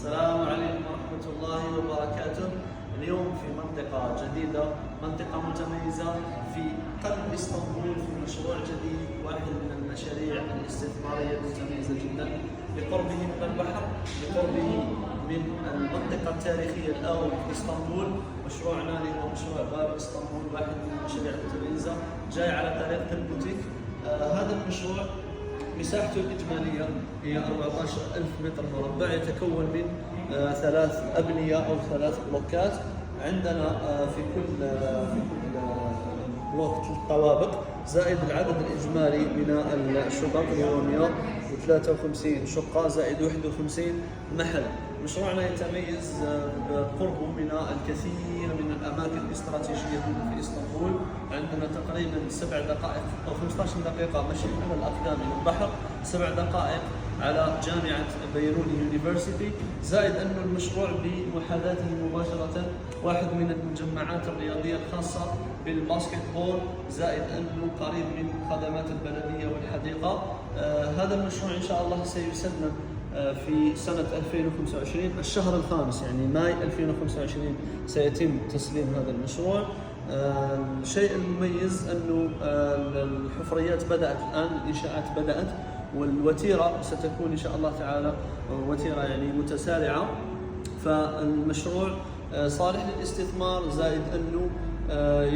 السلام عليكم ورحمة الله وبركاته. اليوم في منطقة جديدة، منطقة متميزة في قلب اسطنبول، في مشروع جديد، واحد من المشاريع الاستثمارية المتميزة جدا، لقربه من البحر، لقربه من المنطقة التاريخية الأول في اسطنبول. مشروعنا اللي هو مشروع باب اسطنبول، واحد من المشاريع المتميزة جاي على طريقة البوتيك. هذا المشروع مساحته الإجمالية هي 14,000 متر مربع، يتكون من 3 أبنية أو 3 بلوكات. عندنا في كل بلوك 3 طوابق، زائد العدد الإجمالي من الشقق اللي هو 153 شقة زائد 51 محل. مشروعنا يتميز بقربه من الكثير من الأماكن الاستراتيجية في اسطنبول. عندنا تقريبا 7 دقائق أو 15 دقيقة مشي على الأقدام إلى البحر، 7 دقائق على جامعة بيروني يونيفرسيتي، زائد أن المشروع بمحاذاته مباشرة واحد من المجمعات الرياضية الخاصة بالباسكت بول، زائد أنه قريب من خدمات البلدية والحديقة. هذا المشروع إن شاء الله سيسلم في سنة 2025 الشهر الخامس، يعني ماي 2025 سيتم تسليم هذا المشروع. الشيء المميز أنه الحفريات بدأت الآن، الإنشاءات بدأت، والوتيرة ستكون إن شاء الله تعالى وتيرة يعني متسارعة. فالمشروع صالح للاستثمار، زائد أنه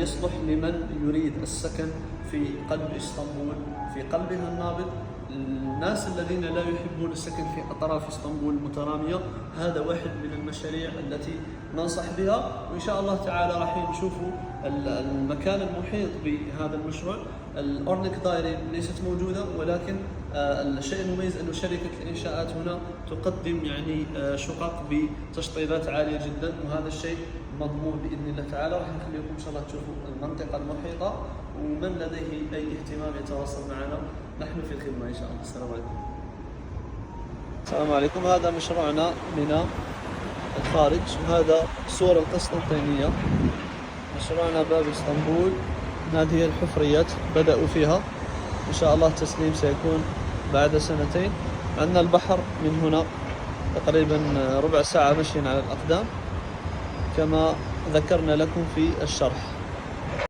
يصلح لمن يريد السكن في قلب اسطنبول، في قلبها النابض. الناس الذين لا يحبون السكن في أطراف اسطنبول المترامية، هذا واحد من المشاريع التي ننصح بها، وإن شاء الله تعالى راح نشوفوا المكان المحيط بهذا المشروع. الأورنيك دايري ليست موجودة، ولكن الشيء المميز أن شركة الإنشاءات هنا تقدم يعني شقق بتشطيبات عالية جدا، وهذا الشيء مضمون بإذن الله تعالى. راح نخليكم إن شاء الله تشوفوا المنطقة المحيطة، ومن لديه أي اهتمام يتواصل معنا، نحن في الخدمة إن شاء الله. السلام عليكم. السلام عليكم. هذا مشروعنا من الخارج، وهذا صورة القسطنطينية. مشروعنا باب اسطنبول، هذه هي الحفريات بدأوا فيها، إن شاء الله التسليم سيكون بعد 2 سنين. عندنا البحر من هنا تقريبا ربع ساعة مشي على الأقدام كما ذكرنا لكم في الشرح.